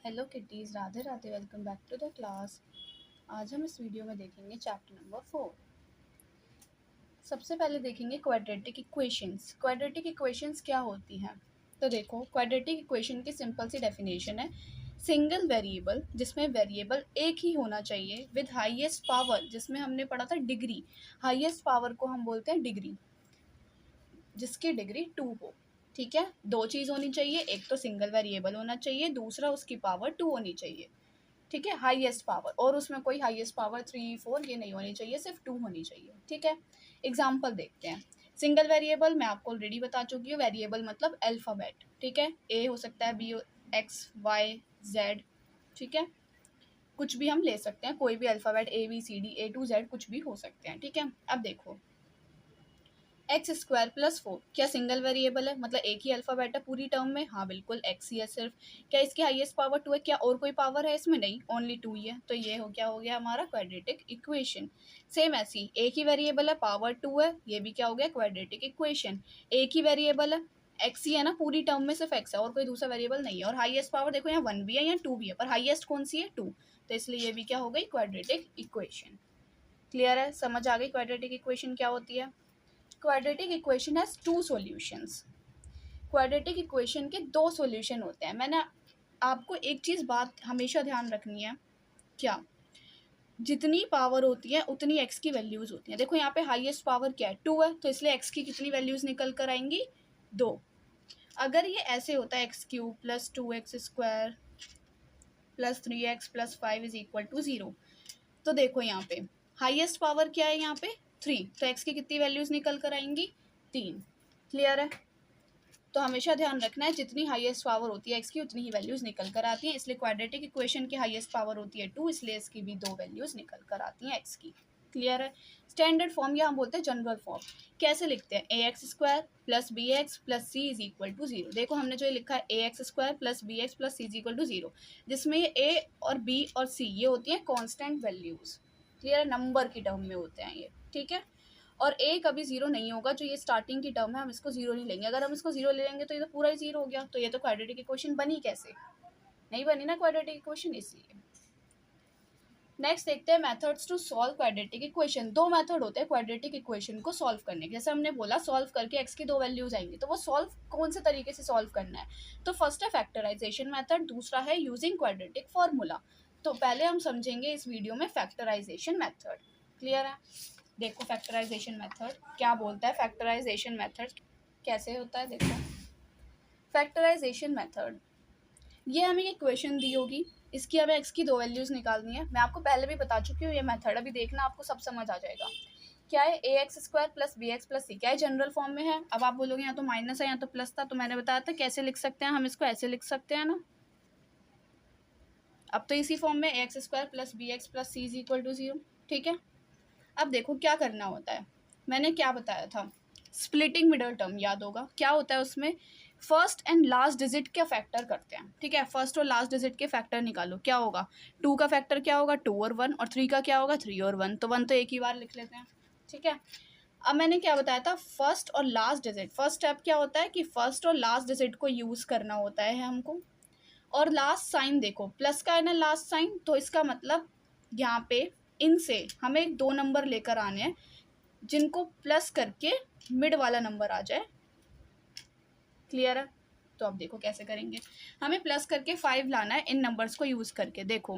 Hello kitties, Radhe Radhe. Welcome back to the class. आज हम इस वीडियो में देखेंगे चैप्टर नंबर 4। सबसे पहले देखेंगे क्वाड्रेटिक इक्वेशंस। क्वाड्रेटिक इक्वेशंस क्या होती हैं? तो देखो, क्वाड्रेटिक इक्वेशन की सिंपल सी डेफिनेशन है, सिंगल वेरिएबल जिसमें वेरिएबल एक ही होना चाहिए विद हाईएस्ट पावर, जिसमें हमने पढ़ा था डिग्री। हाईएस्ट पावर को हम बोलते हैं डिग्री, जिसकी डिग्री 2 हो। ठीक है, दो चीज़ होनी चाहिए, एक तो सिंगल वेरिएबल होना चाहिए, दूसरा उसकी पावर 2 होनी चाहिए। ठीक है, हाईएस्ट पावर, और उसमें कोई हाईएस्ट पावर 3, 4 ये नहीं होनी चाहिए, सिर्फ 2 होनी चाहिए। ठीक है, एग्जाम्पल देखते हैं। सिंगल वेरिएबल मैं आपको ऑलरेडी बता चुकी हूँ, वेरिएबल मतलब अल्फ़ाबेट। ठीक है, ए हो सकता है, बी, एक्स, वाई, जेड। ठीक है, कुछ भी हम ले सकते हैं, कोई भी alphabet, A B C D A to Z कुछ भी हो सकते हैं। ठीक है, अब देखो, एक्स स्क्वायर प्लस 4 क्या सिंगल वेरिएबल है? मतलब एक ही अल्फ़ाबेट है पूरी टर्म में? हाँ बिल्कुल, एक्स ही है सिर्फ। क्या इसकी हाईएस्ट पावर 2 है? क्या और कोई पावर है इसमें? नहीं, ओनली 2 ही है। तो ये हो गया हमारा क्वाड्रेटिक इक्वेशन। सेम ऐसी एक ही वेरिएबल है, पावर 2 है, ये भी क्या हो गया? Quadratic equation. एक ही वेरिएबल है, एक्स ही है ना, पूरी टर्म में सिर्फ एक्स है और कोई दूसरा वेरिएबल नहीं है। और हाईएस्ट पावर देखो, यहाँ 1 भी है, यहाँ 2 भी है, पर हाईएस्ट कौन सी है? 2। तो इसलिए ये भी क्या हो गई? Quadratic equation. क्लियर है? समझ आ गई क्वाड्रेटिक इक्वेशन क्या होती है? Quadratic equation has 2 solutions. Quadratic equation के 2 सॉल्यूशन होते हैं। मैंने आपको एक चीज़ बात हमेशा ध्यान रखनी है, क्या? जितनी पावर होती है उतनी एक्स की वैल्यूज़ होती हैं। देखो यहाँ पे हाईएस्ट पावर क्या है? 2 है, तो इसलिए एक्स की कितनी वैल्यूज़ निकल कर आएंगी? 2। अगर ये ऐसे होता है X cube plus 2x square plus 3x plus 5 is equal to 0, तो देखो यहाँ पे हाईएस्ट पावर क्या है? यहाँ पे 3, तो एक्स की कितनी वैल्यूज़ निकल कर आएंगी? 3। क्लियर है? तो हमेशा ध्यान रखना है, जितनी हाईएस्ट पावर होती है एक्स की उतनी ही वैल्यूज़ निकल कर आती हैं। इसलिए क्वाड्रेटिक इक्वेशन की हाईएस्ट पावर होती है 2, इसलिए इसकी भी 2 वैल्यूज़ निकल कर आती हैं एक्स की। क्लियर है? स्टैंडर्ड फॉर्म या हम बोलते हैं जनरल फॉर्म। कैसे लिखते हैं? A x square plus b x plus c is equal to 0। देखो हमने जो ये लिखा है, a x square plus b x plus c is equal to 0, जिसमें ये ए और बी और सी ये होती हैं कॉन्स्टेंट वैल्यूज़। क्लियर है? नंबर की टर्म में होते हैं ये। ठीक है, और ए कभी जीरो नहीं होगा, जो ये स्टार्टिंग की टर्म है हम इसको जीरो नहीं लेंगे। अगर हम इसको जीरो ले लेंगे तो ये तो पूरा ही जीरो हो गया। तो ये तो क्वाड्रेटिक इक्वेशन बनी कैसे? नहीं बनी ना क्वाड्रेटिक इक्वेशन, इसलिए। नेक्स्ट देखते हैं methods to solve quadratic equation. 2 method होते हैं क्वाड्रेटिक इक्वेशन को सॉल्व करने के। जैसे हमने बोला, सॉल्व करके एक्स की 2 वैल्यूज आएंगी, तो वो सॉल्व कौन से तरीके से सॉल्व करना है? तो फर्स्ट है फैक्टराइजेशन मेथड, दूसरा है यूजिंग क्वाड्रेटिक फॉर्मूला। तो पहले हम समझेंगे इस वीडियो में फैक्टराइजेशन मेथड। क्लियर है? देखो फैक्टराइजेशन मेथड क्या बोलता है। फैक्टराइजेशन मेथड कैसे होता है? देखो, फैक्टराइजेशन मेथड, ये हमें एक इक्वेशन दी होगी, इसकी हमें एक्स की 2 वैल्यूज़ निकालनी है। मैं आपको पहले भी बता चुकी हूँ ये मेथड, अभी देखना आपको सब समझ आ जाएगा। क्या है? A x square plus b x plus c, क्या है? जनरल फॉर्म में है। अब आप बोलोगे यहाँ तो माइनस है, यहाँ तो प्लस था, तो मैंने बताया था कैसे लिख सकते हैं हम इसको, ऐसे लिख सकते हैं ना। अब तो इसी फॉर्म में a x square plus b x plus c is equal to 0। ठीक है, अब देखो क्या करना होता है। मैंने क्या बताया था? स्प्लिटिंग मिडल टर्म याद होगा। क्या होता है उसमें? फर्स्ट एंड लास्ट डिजिट के फैक्टर करते हैं। ठीक है, फर्स्ट और लास्ट डिजिट के फैक्टर निकालो। क्या होगा? 2 का फैक्टर क्या होगा? 2 और 1, और 3 का क्या होगा? 3 और 1, तो 1 तो एक ही बार लिख लेते हैं। ठीक है, अब मैंने क्या बताया था? फर्स्ट और लास्ट डिजिट। फर्स्ट स्टेप क्या होता है कि फर्स्ट और लास्ट डिजिट को यूज़ करना होता है हमको। और लास्ट साइन देखो, प्लस का है ना लास्ट साइन, तो इसका मतलब यहाँ पे इनसे हमें 2 नंबर लेकर आने हैं जिनको प्लस करके मिड वाला नंबर आ जाए। क्लियर है? तो अब देखो कैसे करेंगे। हमें प्लस करके 5 लाना है इन नंबर्स को यूज़ करके। देखो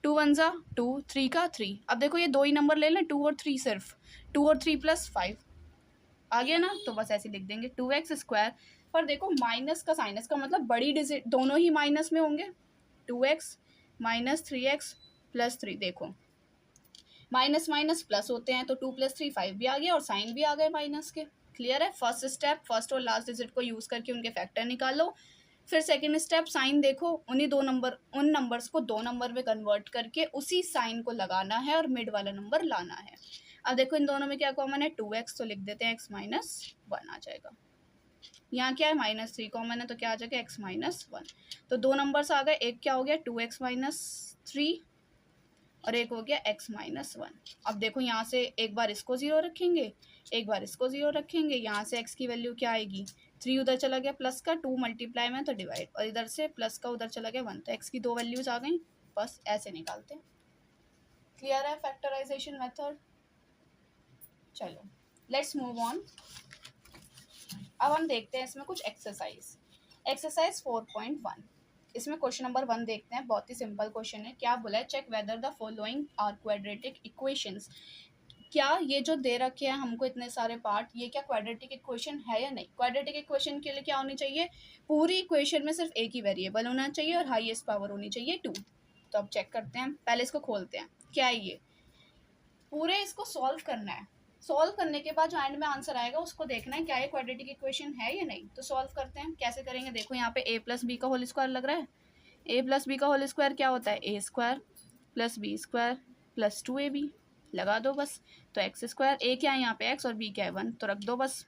2 1 ज़ा 2, 3 का 3। अब देखो ये 2 ही नंबर ले लें, 2 और 3 सिर्फ, 2 और 3 प्लस 5 आ गया ना, तो बस ऐसे लिख देंगे 2x स्क्वायर। पर देखो माइनस का साइन, इसका मतलब बड़ी डिजिट दोनों ही माइनस में होंगे। 2x माइनस 3x प्लस 3, देखो माइनस माइनस प्लस होते हैं, तो 2 प्लस 3 5 भी आ गया और साइन भी आ गए माइनस के। क्लियर है? फर्स्ट स्टेप, फर्स्ट और लास्ट डिजिट को यूज़ करके उनके फैक्टर निकालो। फिर सेकेंड स्टेप, साइन देखो, उन नंबर्स को 2 नंबर में कन्वर्ट करके उसी साइन को लगाना है और मिड वाला नंबर लाना है। अब देखो इन दोनों में क्या कॉमन है? 2x, तो लिख देते हैं x माइनस 1 आ जाएगा। यहाँ क्या है? माइनस 3 कॉमन है, तो क्या आ जाएगा? x minus 1। तो 2 नंबर्स आ गए, एक क्या हो गया? 2x माइनस 3 और एक हो गया x माइनस 1। अब देखो यहाँ से एक बार इसको 0 रखेंगे, एक बार इसको 0 रखेंगे, यहाँ से x की वैल्यू क्या आएगी? 3 उधर चला गया प्लस का, 2 मल्टीप्लाई में तो डिवाइड, और इधर से प्लस का उधर चला गया 1, तो एक्स की 2 वैल्यूज आ गई, बस ऐसे निकालते हैं। क्लियर है फैक्टराइजेशन मेथड। चलो लेट्स मूव ऑन। अब हम देखते हैं इसमें कुछ एक्सरसाइज। एक्सरसाइज 4.1, इसमें क्वेश्चन नंबर 1 देखते हैं, बहुत ही सिंपल क्वेश्चन है। क्या बोला है, check whether the following are quadratic equations. क्या ये जो दे रखे हैं हमको इतने सारे पार्ट, ये क्या क्वाड्रेटिक इक्वेशन है या नहीं। क्वाड्रेटिक इक्वेशन के लिए क्या होनी चाहिए, पूरी इक्वेशन में सिर्फ एक ही वेरिएबल होना चाहिए और हाईएस्ट पावर होनी चाहिए 2। तो अब चेक करते हैं, पहले इसको खोलते हैं। क्या है ये, पूरे इसको सॉल्व करना है। सॉल्व करने के बाद जो एंड में आंसर आएगा उसको देखना है क्या ये क्वाड्रेटिक इक्वेशन है या नहीं। तो सॉल्व करते हैं, कैसे करेंगे, देखो यहाँ पे a प्लस बी का होल स्क्वायर लग रहा है। a प्लस बी का होल स्क्वायर क्या होता है, a square plus B square plus 2ab, लगा दो बस। तो एक्स स्क्वायर, a क्या है यहाँ पे x और b क्या है 1, तो रख दो बस।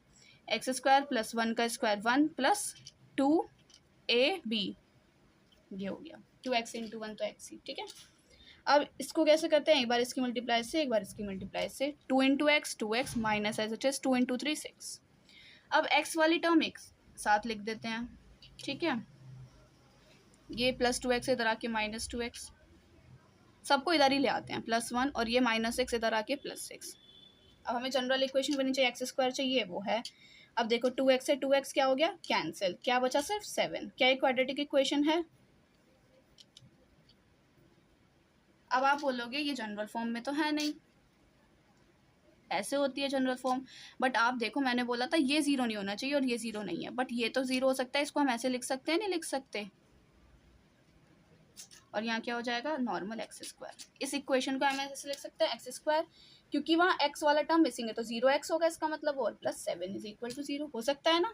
एक्स स्क्वायर प्लस 1 का स्क्वायर 1 प्लस 2ab, ये हो गया 2x इंटू 1 तो x ही, ठीक है। अब इसको कैसे करते हैं, एक बार इसकी मल्टीप्लाई से एक बार इसकी मल्टीप्लाई से, 2 into X 2x minus as it is 2 into 3 6। अब x वाली टर्म एक साथ लिख देते हैं, ठीक है। ये प्लस 2x इधर आके माइनस 2x, सबको इधर ही ले आते हैं प्लस 1, और ये माइनस 6 इधर आके प्लस 6। अब हमें जनरल इक्वेशन बनी चाहिए, एक्स स्क्वायर चाहिए, वो है। अब देखो 2x से 2x क्या हो गया, कैंसिल, क्या बचा सिर्फ 7। क्या एक क्वाड्रेटिक इक्वेशन है। अब आप बोलोगे ये जनरल फॉर्म में तो है नहीं, ऐसे होती है जनरल फॉर्म। बट आप देखो मैंने बोला था ये जीरो नहीं होना चाहिए और ये जीरो नहीं है, बट ये तो जीरो हो सकता है, इसको हम ऐसे लिख सकते हैं, नहीं लिख सकते। और यहाँ क्या हो जाएगा, नॉर्मल एक्स स्क्वायर। इस इक्वेशन को हम ऐसे लिख सकते हैं एक्स स्क्वायर, क्योंकि वहाँ एक्स वाला टर्म मिसिंग है तो 0x होगा इसका मतलब, और प्लस 7 इज इक्वल टू 0 हो सकता है ना।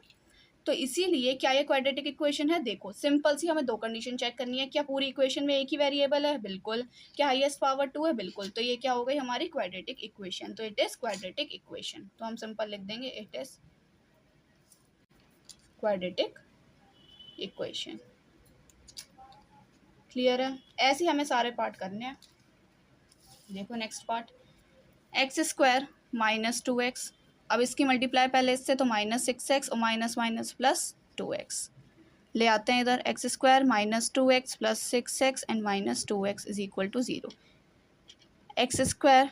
तो इसीलिए क्या ये क्वाड्रेटिक इक्वेशन है, देखो सिंपल सी हमें दो कंडीशन चेक करनी है। क्या पूरी इक्वेशन में एक ही वेरिएबल है, बिल्कुल। क्या हाईएस्ट पावर 2 है, बिल्कुल। तो ये क्या हो गई हमारी क्वाड्रेटिक इक्वेशन, तो इट इज क्वाड्रेटिक इक्वेशन। तो हम सिंपल लिख देंगे it is quadratic equation. Clear है, ऐसे ही हमें सारे पार्ट करने हैं। देखो next part, x square minus 2x। अब इसकी मल्टीप्लाई पहले इससे, तो माइनस 6x और माइनस माइनस प्लस 2x ले आते हैं इधर। X square minus 2x plus 6x and minus 2x is equal to 0। X square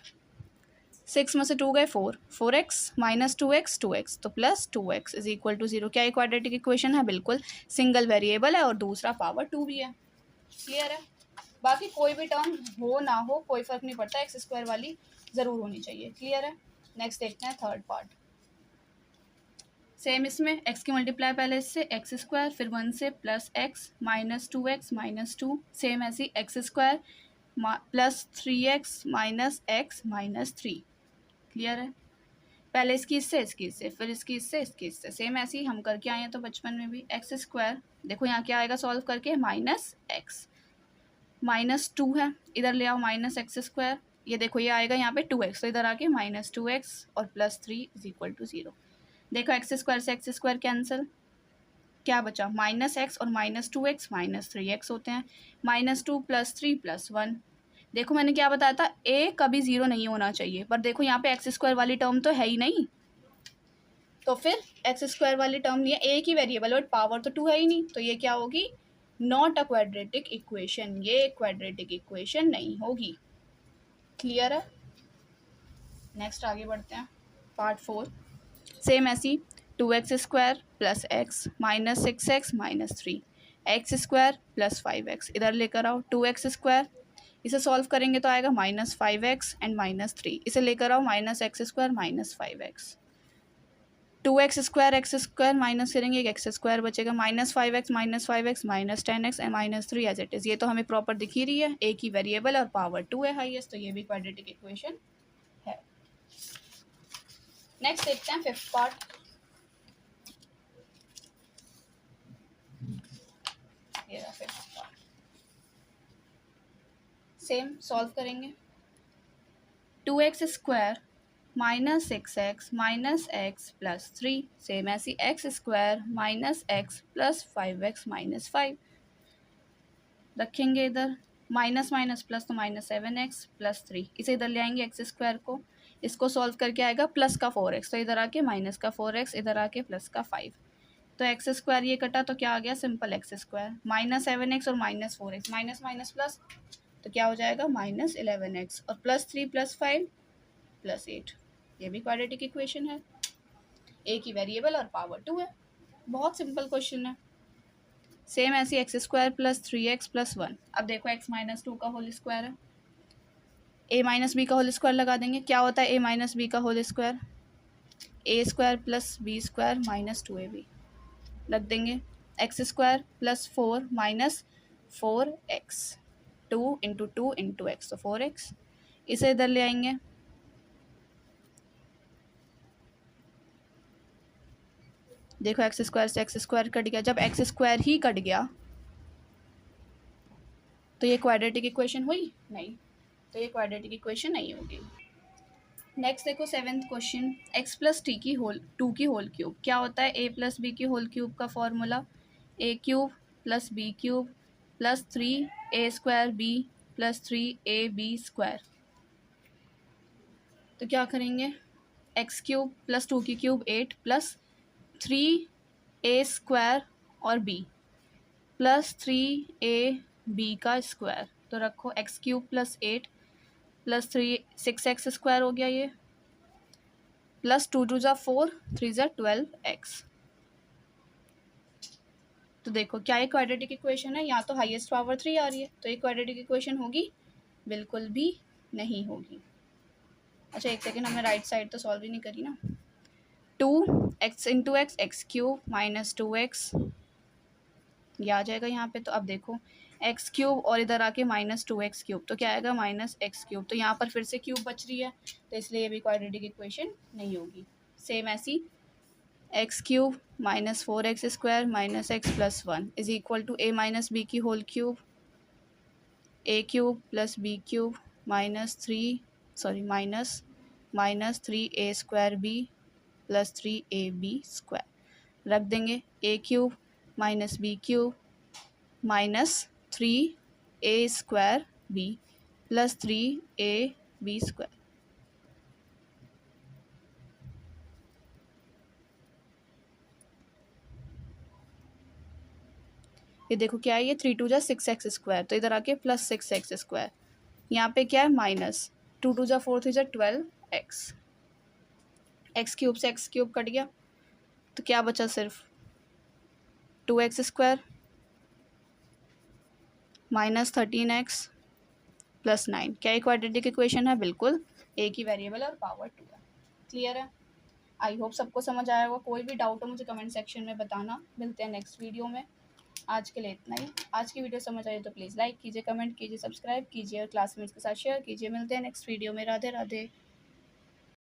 6 में से 2 गए 4, 4x माइनस 2x 2x, तो plus 2x is equal to 0। क्या ये क्वाड्रेटिक इक्वेशन है, बिल्कुल। सिंगल वेरिएबल है और दूसरा पावर 2 भी है। क्लियर है, बाकी कोई भी टर्म हो ना हो कोई फर्क नहीं पड़ता, एक्स स्क्वायर वाली ज़रूर होनी चाहिए। क्लियर है, नेक्स्ट देखते हैं थर्ड पार्ट। सेम इसमें एक्स की मल्टीप्लाई पहले इससे, एक्स स्क्वायर फिर 1 से plus x minus 2x minus 2, same ऐसी x square plus 3x minus x minus 3। Clear है, पहले इसकी इससे फिर इसकी इससे सेम ऐसे ही हम करके आए हैं तो बचपन में भी। एक्स स्क्वायर देखो यहाँ क्या आएगा सॉल्व करके, माइनस एक्स माइनस 2 है, इधर ले आओ माइनस एक्स स्क्वायर, ये देखो ये आएगा यहाँ पे 2x, तो इधर आके माइनस 2x और प्लस 3 इज इक्वल टू 0। देखो एक्स स्क्वायर से एक्स स्क्वायर कैंसिल, क्या बचा, माइनस एक्स और माइनस 2x माइनस 3x होते हैं, माइनस 2 प्लस 3 प्लस 1। देखो मैंने क्या बताया था, a कभी 0 नहीं होना चाहिए, पर देखो यहाँ पे एक्स स्क्वायर वाली टर्म तो है ही नहीं, तो फिर एक्स स्क्वायर वाली टर्म नहीं है, एक ही वेरिएबल बट पावर तो 2 है ही नहीं, तो ये क्या होगी, नॉट अ क्वाड्रेटिक इक्वेशन, ये क्वाड्रेटिक इक्वेशन नहीं होगी। क्लियर है, नेक्स्ट आगे बढ़ते हैं पार्ट 4। सेम ऐसी 2x square plus x minus 6x minus 3, x square plus 5x, इधर लेकर आओ 2x स्क्वायर, इसे सॉल्व करेंगे तो आएगा माइनस 5x एंड माइनस 3, इसे लेकर आओ minus X square minus 5x, 2x square minus करेंगे, एक एक्स स्क्वायर बचेगा, minus 5x minus 10x and minus 3 as it is. ये तो हमें प्रॉपर दिख ही रही है, एक ही वेरिएबल और पावर 2 है हाईएस्ट, तो ये भी क्वाड्रेटिक इक्वेशन है। नेक्स्ट देखते हैं फिफ्थ पार्ट। ये रहा फिफ्थ पार्ट, सेम सॉल्व करेंगे। 2x square minus 6x minus x plus 3, same ऐसी x square minus x plus 5x minus 5 रखेंगे इधर, माइनस माइनस प्लस तो माइनस 7x प्लस 3, इसे इधर ले आएंगे एक्स स्क्वायर को, इसको सॉल्व करके आएगा प्लस का 4x, तो इधर आके माइनस का 4x, इधर आके प्लस का 5, तो एक्स स्क्वायर ये कटा तो क्या आ गया, simple x square, minus 7x और minus 4x, minus minus plus, तो क्या हो जाएगा माइनस 11x, और प्लस 3 प्लस 5 प्लस 8, ये भी क्वाड्रेटिक इक्वेशन है, एक ही वेरिएबल और पावर 2 है। बहुत सिंपल क्वेश्चन है। सेम ऐसी x square plus 3x plus 1, अब देखो x माइनस 2 का होल स्क्वायर है, a माइनस बी का होल स्क्वायर लगा देंगे, क्या होता है a माइनस बी का whole square, a square plus B square minus 2ab, रख देंगे, x square plus 4 minus 4x, 2 into 2 into x, तो 4x, इसे इधर ले आएंगे, देखो एक्स स्क्वायर से एक्स स्क्वायर कट गया, जब एक्स स्क्वायर ही कट गया तो ये क्वाड्रेटिक इक्वेशन हुई नहीं, तो ये क्वाड्रेटिक इक्वेशन नहीं होगी। नेक्स्ट देखो 7th question, x plus T की होल 2 की होल क्यूब, क्या होता है a प्लस बी की होल क्यूब का formula, a cube plus B cube plus 3a square B plus 3ab square, तो क्या करेंगे, x क्यूब प्लस 2 की क्यूब 8 प्लस 3a स्क्वायर और b प्लस 3ab का स्क्वायर, तो रखो x cube plus 8 plus 6x square हो गया ये, प्लस 2 2 ज़ा 4 3 ज़ा 12x, तो देखो क्या ये क्वाड्रेटिक इक्वेशन है, यहाँ तो हाईएस्ट पावर 3 आ रही है, तो ये क्वाड्रेटिक इक्वेशन होगी, बिल्कुल भी नहीं होगी। अच्छा एक सेकेंड, हमने राइट साइड तो सॉल्व ही नहीं करी ना, 2x into x, x cube minus 2x, ये आ जाएगा यहाँ पे, तो अब देखो एक्स क्यूब और इधर आके माइनस 2x क्यूब, तो क्या आएगा माइनस एक्स क्यूब, तो यहाँ पर फिर से क्यूब बच रही है, तो इसलिए ये भी क्वाड्रेटिक इक्वेशन नहीं होगी। सेम ऐसी x cube minus 4x square minus x plus 1 is equal to a minus b की whole cube, a cube plus B cube minus 3a square b plus 3ab square, रख देंगे, a cube minus b cube minus 3a square b plus 3ab square, ये देखो क्या है, ये 3 2 ज़ा 6x square, तो इधर आके प्लस 6x स्क्वायर, यहाँ पे क्या है माइनस 2 2 ज़ा 4 3 ज़ा 12x, एक्स क्यूब से एक्स क्यूब कट गया, तो क्या बचा सिर्फ 2x square minus 13x plus 9, क्या ये क्वाड्रेटिक इक्वेशन है, बिल्कुल, एक ही वेरिएबल और पावर 2 है। क्लियर है, आई होप सबको समझ आया होगा, कोई भी डाउट हो मुझे कमेंट सेक्शन में बताना, मिलते हैं नेक्स्ट वीडियो में। आज के लिए इतना ही, आज की वीडियो समझ आई तो प्लीज़ लाइक कीजिए, कमेंट कीजिए, सब्सक्राइब कीजिए और क्लासमेट्स के साथ शेयर कीजिए। मिलते हैं नेक्स्ट वीडियो में, राधे राधे।